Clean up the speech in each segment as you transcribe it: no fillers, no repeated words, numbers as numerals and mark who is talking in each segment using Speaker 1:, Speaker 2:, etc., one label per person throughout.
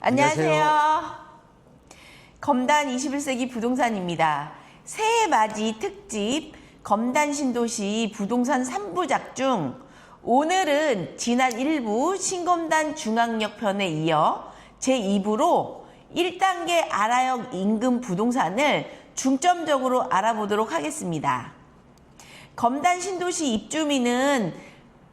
Speaker 1: 안녕하세요. 검단 21세기 부동산입니다. 새해 맞이 특집 검단 신도시 부동산 3부작 중 오늘은 지난 1부 신검단 중앙역 편에 이어 제2부로 1단계 아라역 인근 부동산을 중점적으로 알아보도록 하겠습니다. 검단 신도시 입주민은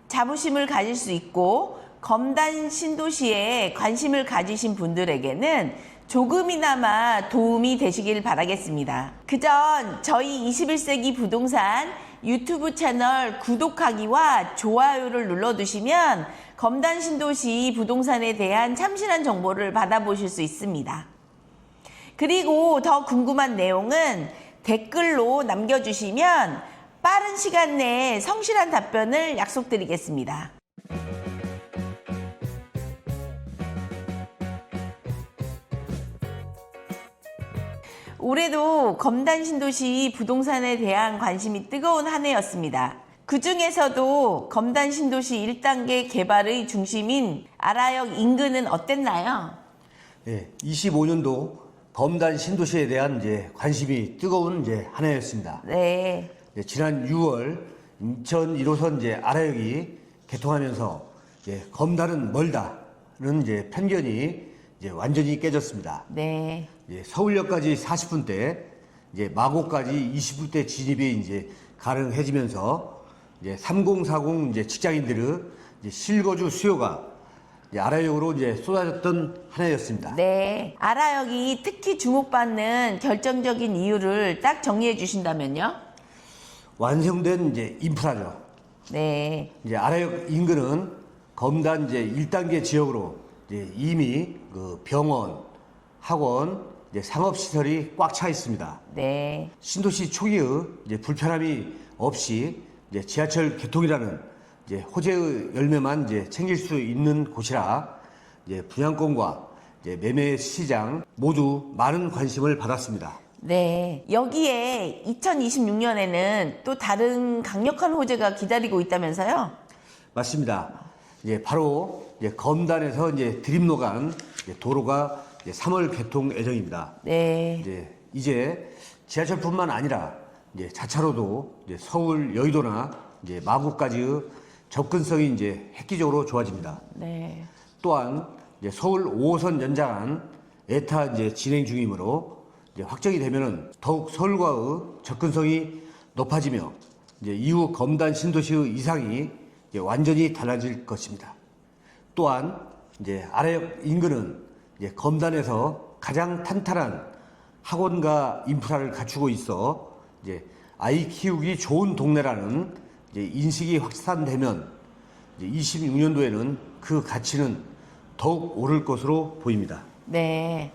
Speaker 1: 자부심을 가질 수 있고 검단 신도시에 관심을 가지신 분들에게는 조금이나마 도움이 되시길 바라겠습니다. 그전 저희 21세기 부동산 유튜브 채널 구독하기와 좋아요를 눌러두시면 검단 신도시 부동산에 대한 참신한 정보를 받아보실 수 있습니다. 그리고 더 궁금한 내용은 댓글로 남겨주시면 빠른 시간 내에 성실한 답변을 약속드리겠습니다. 올해도 검단 신도시 부동산에 대한 관심이 뜨거운 한 해였습니다. 그 중에서도 검단 신도시 1단계 개발의 중심인 아라역 인근은 어땠나요?
Speaker 2: 네, 25년도 검단 신도시에 대한 관심이 뜨거운 한 해였습니다.
Speaker 1: 네.
Speaker 2: 지난 6월 인천 1호선 아라역이 개통하면서 검단은 멀다는 편견이 완전히 깨졌습니다.
Speaker 1: 네.
Speaker 2: 서울역까지 40분대, 마곡까지 20분대 진입이 가능해지면서 3040 직장인들의 실거주 수요가 아라역으로 쏟아졌던 한 해였습니다.
Speaker 1: 네. 아라역이 특히 주목받는 결정적인 이유를 딱 정리해 주신다면요?
Speaker 2: 완성된 인프라죠.
Speaker 1: 네.
Speaker 2: 아라역 인근은 검단 1단계 지역으로 이미 그 병원, 학원, 상업시설이 꽉 차 있습니다.
Speaker 1: 네.
Speaker 2: 신도시 초기의 불편함이 없이 지하철 개통이라는 호재의 열매만 챙길 수 있는 곳이라 분양권과 매매 시장 모두 많은 관심을 받았습니다.
Speaker 1: 네. 여기에 2026년에는 또 다른 강력한 호재가 기다리고 있다면서요?
Speaker 2: 맞습니다. 바로 검단에서 드림로간 도로가 3월 개통 예정입니다.
Speaker 1: 네.
Speaker 2: 이제 지하철뿐만 아니라 자차로도 서울 여의도나 마곡까지의 접근성이 획기적으로 좋아집니다.
Speaker 1: 네.
Speaker 2: 또한 서울 5호선 연장안 에타 진행 중이므로 확정이 되면은 더욱 서울과의 접근성이 높아지며 이후 검단 신도시의 이상이 완전히 달라질 것입니다. 또한 아라역 인근은 검단에서 가장 탄탄한 학원과 인프라를 갖추고 있어 아이 키우기 좋은 동네라는 인식이 확산되면 26년도에는 그 가치는 더욱 오를 것으로 보입니다.
Speaker 1: 네.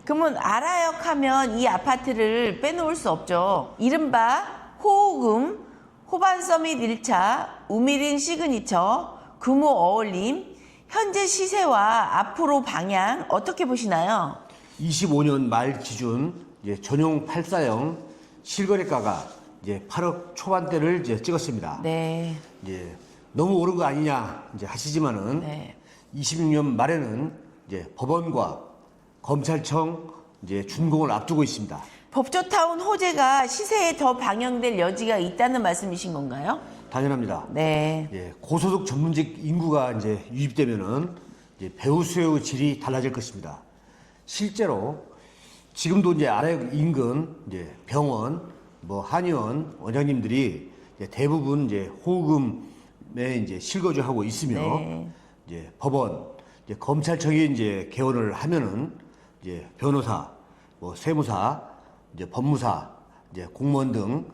Speaker 1: 그러면 아라역 하면 이 아파트를 빼놓을 수 없죠. 이른바 호호금, 호반서밋 1차, 우미린 시그니처, 금호 어울림, 현재 시세와 앞으로 방향 어떻게 보시나요?
Speaker 2: 25년 말 기준 전용 84형 실거래가가 8억 초반대를 찍었습니다.
Speaker 1: 네.
Speaker 2: 너무 오른 거 아니냐 하시지만은
Speaker 1: 네.
Speaker 2: 26년 말에는 법원과 검찰청 준공을 앞두고 있습니다.
Speaker 1: 법조타운 호재가 시세에 더 방영될 여지가 있다는 말씀이신 건가요?
Speaker 2: 당연합니다.
Speaker 1: 네.
Speaker 2: 고소득 전문직 인구가 유입되면은 배우 수요의 질이 달라질 것입니다. 실제로 지금도 아라역 인근 병원, 한의원 원장님들이 대부분 호금에 실거주하고 있으며
Speaker 1: 네.
Speaker 2: 법원, 검찰청이 개원을 하면은 변호사, 세무사, 법무사, 공무원 등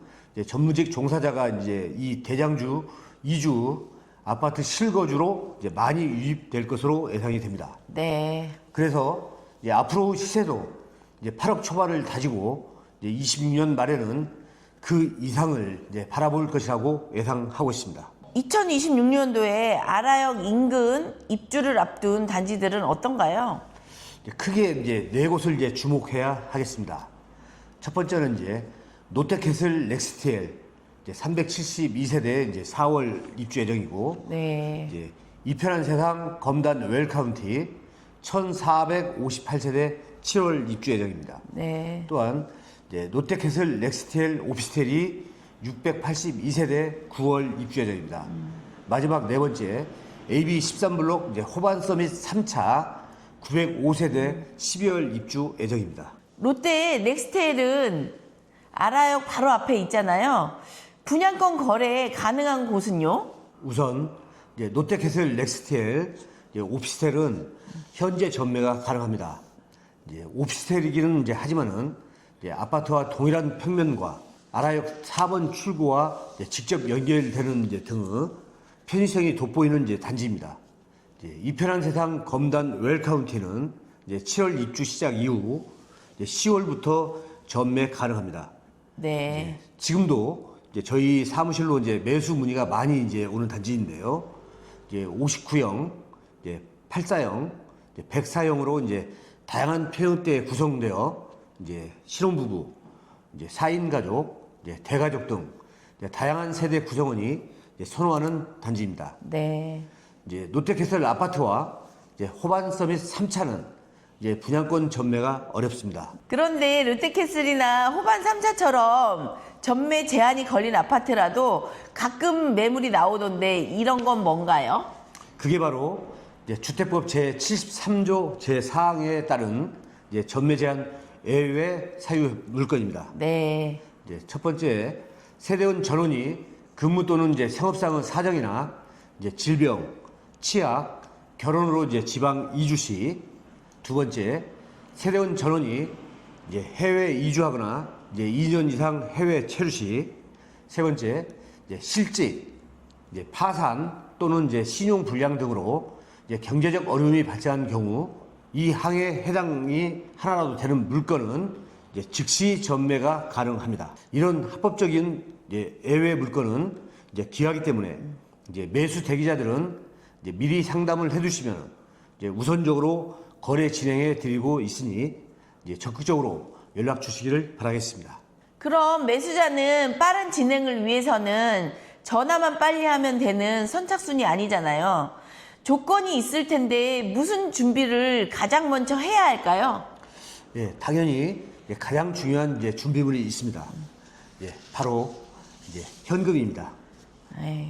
Speaker 2: 전문직 종사자가 이 대장주, 이주 아파트 실거주로 많이 유입될 것으로 예상이 됩니다.
Speaker 1: 네.
Speaker 2: 그래서 앞으로 시세도 8억 초반을 다지고 26년 말에는 그 이상을 바라볼 것이라고 예상하고 있습니다.
Speaker 1: 2026년도에 아라역 인근 입주를 앞둔 단지들은 어떤가요?
Speaker 2: 크게 네 곳을 주목해야 하겠습니다. 첫 번째는 롯데캐슬 넥스트엘 372세대 4월 입주 예정이고,
Speaker 1: 네.
Speaker 2: 이 편한 세상 검단 웰카운티 1458세대 7월 입주 예정입니다.
Speaker 1: 네.
Speaker 2: 또한 이제 롯데캐슬 렉스텔 오피스텔이 682세대 9월 입주 예정입니다. 마지막 네 번째 AB 13블록 이제 호반 서밋 3차 905세대 12월 입주 예정입니다.
Speaker 1: 롯데 넥스텔은 아라역 바로 앞에 있잖아요. 분양권 거래 가능한 곳은요?
Speaker 2: 우선 이제 롯데캐슬 렉스텔 이제 오피스텔은 현재 전매가 가능합니다. 이제 오피스텔이기는 이제 하지만은 이제 아파트와 동일한 평면과 아라역 4번 출구와 이제 직접 연결되는 이제 등의 편의성이 돋보이는 이제 단지입니다. 이제 이편한 세상 검단 웰카운티는 이제 7월 입주 시작 이후 이제 10월부터 전매 가능합니다.
Speaker 1: 네.
Speaker 2: 지금도 이제 저희 사무실로 이제 매수 문의가 많이 이제 오는 단지인데요. 이제 59형, 이제 84형, 이제 104형으로 이제 다양한 평형대에 구성되어 이제 신혼부부, 이제 4인 가족, 이제 대가족 등 이제 다양한 세대 구성원이 이제 선호하는 단지입니다.
Speaker 1: 네.
Speaker 2: 이제 롯데캐슬 아파트와 이제 호반 서밋 3차는 이제 분양권 전매가 어렵습니다.
Speaker 1: 그런데 롯데캐슬이나 호반 3차처럼 전매 제한이 걸린 아파트라도 가끔 매물이 나오던데 이런 건 뭔가요?
Speaker 2: 그게 바로 이제 주택법 제73조 제4항에 따른 이제 전매 제한 예외 사유 물건입니다.
Speaker 1: 네.
Speaker 2: 이제 첫 번째 세대원 전원이 근무 또는 이제 생업상의 사정이나 이제 질병, 치약, 결혼으로 이제 지방 이주 시, 두 번째 세대원 전원이 이제 해외 이주하거나 이제 2년 이상 해외 체류 시, 세 번째 이제 실직, 이제 파산 또는 이제 신용 불량 등으로 이제 경제적 어려움이 발생한 경우 이 항에 해당이 하나라도 되는 물건은 이제 즉시 전매가 가능합니다. 이런 합법적인 이제 예외 물건은 이제 귀하기 때문에 이제 매수 대기자들은 이제 미리 상담을 해두시면 이제 우선적으로 거래 진행해 드리고 있으니 이제 적극적으로 연락 주시기를 바라겠습니다.
Speaker 1: 그럼 매수자는 빠른 진행을 위해서는 전화만 빨리 하면 되는 선착순이 아니잖아요. 조건이 있을 텐데 무슨 준비를 가장 먼저 해야 할까요?
Speaker 2: 예, 당연히 가장 중요한 이제 준비물이 있습니다. 예, 바로 이제 현금입니다.
Speaker 1: 에이.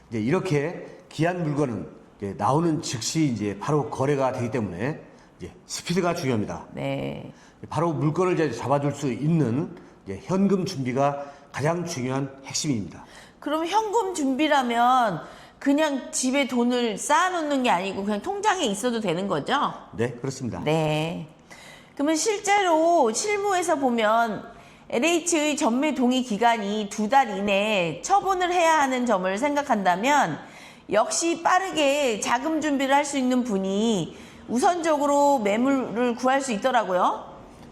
Speaker 2: 이제 이렇게 귀한 물건은 이제 나오는 즉시 이제 바로 거래가 되기 때문에 이제 스피드가 중요합니다.
Speaker 1: 네.
Speaker 2: 바로 물건을 이제 잡아줄 수 있는 이제 현금 준비가 가장 중요한 핵심입니다.
Speaker 1: 그럼 현금 준비라면 그냥 집에 돈을 쌓아놓는 게 아니고 그냥 통장에 있어도 되는 거죠?
Speaker 2: 네, 그렇습니다.
Speaker 1: 네. 그러면 실제로 실무에서 보면 LH의 전매 동의 기간이 2달 이내에 처분을 해야 하는 점을 생각한다면 역시 빠르게 자금 준비를 할 수 있는 분이 우선적으로 매물을 구할 수 있더라고요.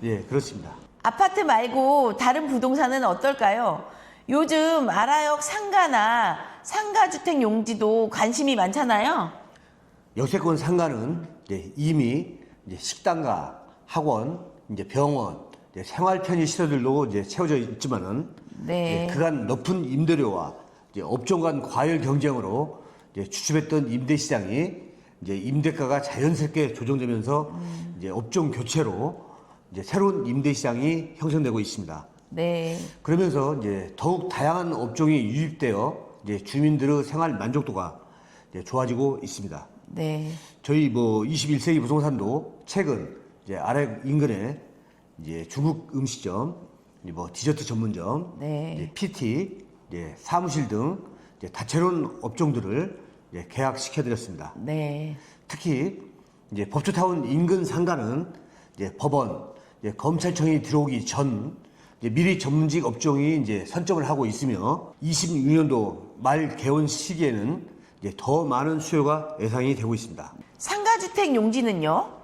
Speaker 2: 예, 그렇습니다.
Speaker 1: 아파트 말고 다른 부동산은 어떨까요? 요즘 아라역 상가나 상가주택 용지도 관심이 많잖아요.
Speaker 2: 역세권 상가는 이제 이미 이제 식당과 학원, 이제 병원, 이제 생활 편의 시설들로 이제 채워져 있지만은
Speaker 1: 네.
Speaker 2: 그간 높은 임대료와 이제 업종 간 과열 경쟁으로 이제 주춤했던 임대 시장이 이제 임대가가 자연스럽게 조정되면서 이제 업종 교체로 이제 새로운 임대 시장이 형성되고 있습니다.
Speaker 1: 네.
Speaker 2: 그러면서 이제 더욱 다양한 업종이 유입되어 이제 주민들의 생활 만족도가 이제 좋아지고 있습니다.
Speaker 1: 네.
Speaker 2: 저희 뭐 21세기 부동산도 최근 이제 아래 인근에 이제 중국 음식점, 이제 뭐 디저트 전문점,
Speaker 1: 네.
Speaker 2: 이제 PT, 이제 사무실 등 이제 다채로운 업종들을 이제 계약시켜드렸습니다.
Speaker 1: 네.
Speaker 2: 특히 이제 법조타운 인근 상가는 이제 법원, 이제 검찰청이 들어오기 전 이제 미리 전문직 업종이 이제 선점을 하고 있으며 26년도 말 개원 시기에는 이제 더 많은 수요가 예상이 되고 있습니다.
Speaker 1: 상가주택 용지는요?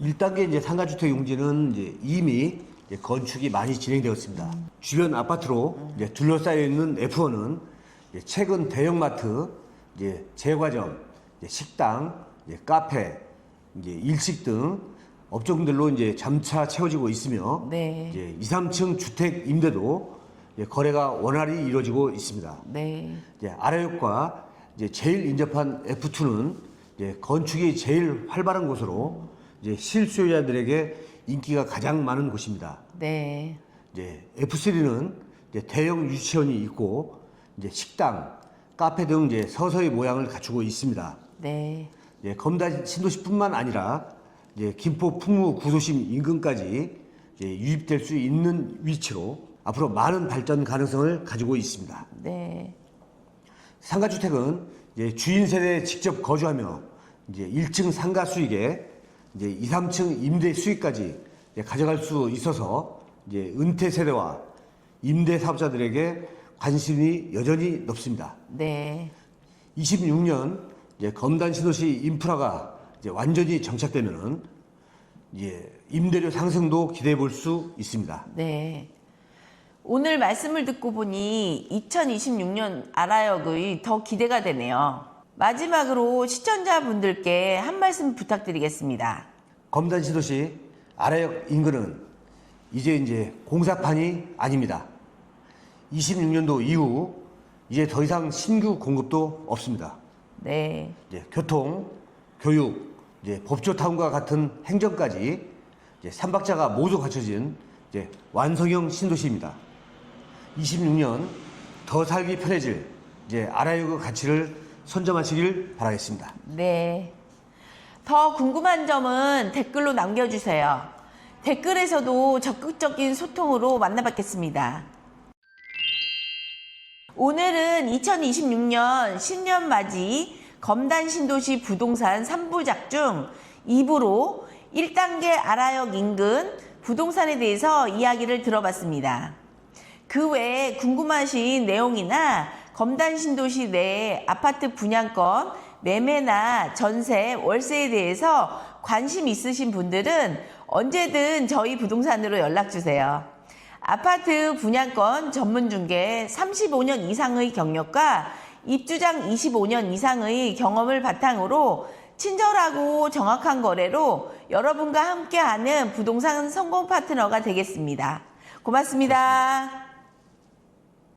Speaker 2: 1단계 이제 상가주택 용지는 이제 이미 이제 건축이 많이 진행되었습니다. 주변 아파트로 이제 둘러싸여 있는 F1은 이제 최근 대형마트, 이제 제과점, 이제 식당, 이제 카페, 이제 일식 등 업종들로 이제 점차 채워지고 있으며
Speaker 1: 네.
Speaker 2: 이제 2, 3층 주택 임대도 이제 거래가 원활히 이루어지고 있습니다.
Speaker 1: 네.
Speaker 2: 이제 아래역과 이제 제일 인접한 F2는 이제 건축이 제일 활발한 곳으로 이제 실수요자들에게 인기가 가장 많은 곳입니다.
Speaker 1: 네.
Speaker 2: 이제 F3는 이제 대형 유치원이 있고 이제 식당, 카페 등 이제 서서히 모양을 갖추고 있습니다.
Speaker 1: 네.
Speaker 2: 예, 검단 신도시뿐만 아니라 이제 김포 풍무 구도심 인근까지 이제 유입될 수 있는 위치로 앞으로 많은 발전 가능성을 가지고 있습니다.
Speaker 1: 네.
Speaker 2: 상가주택은 이제 주인 세대에 직접 거주하며 이제 1층 상가 수익에 이제 2, 3층 임대 수익까지 이제 가져갈 수 있어서 이제 은퇴 세대와 임대 사업자들에게 관심이 여전히 높습니다.
Speaker 1: 네.
Speaker 2: 26년 이제 검단 신도시 인프라가 이제 완전히 정착되면은 이제 임대료 상승도 기대해 볼 수 있습니다.
Speaker 1: 네. 오늘 말씀을 듣고 보니 2026년 아라역의 더 기대가 되네요. 마지막으로 시청자분들께 한 말씀 부탁드리겠습니다.
Speaker 2: 검단 신도시 아라역 인근은 이제 공사판이 아닙니다. 26년도 이후 이제 더 이상 신규 공급도 없습니다.
Speaker 1: 네.
Speaker 2: 이제 교통, 교육, 이제 법조타운과 같은 행정까지 이제 삼박자가 모두 갖춰진 이제 완성형 신도시입니다. 26년 더 살기 편해질 이제 아라역의 가치를 선점하시길 바라겠습니다.
Speaker 1: 네. 더 궁금한 점은 댓글로 남겨주세요. 댓글에서도 적극적인 소통으로 만나뵙겠습니다. 오늘은 2026년 신년 맞이 검단 신도시 부동산 3부작 중 2부로 1단계 아라역 인근 부동산에 대해서 이야기를 들어봤습니다. 그 외에 궁금하신 내용이나 검단 신도시 내 아파트 분양권, 매매나 전세, 월세에 대해서 관심 있으신 분들은 언제든 저희 부동산으로 연락주세요. 아파트 분양권 전문중개 35년 이상의 경력과 입주장 25년 이상의 경험을 바탕으로 친절하고 정확한 거래로 여러분과 함께하는 부동산 성공 파트너가 되겠습니다. 고맙습니다.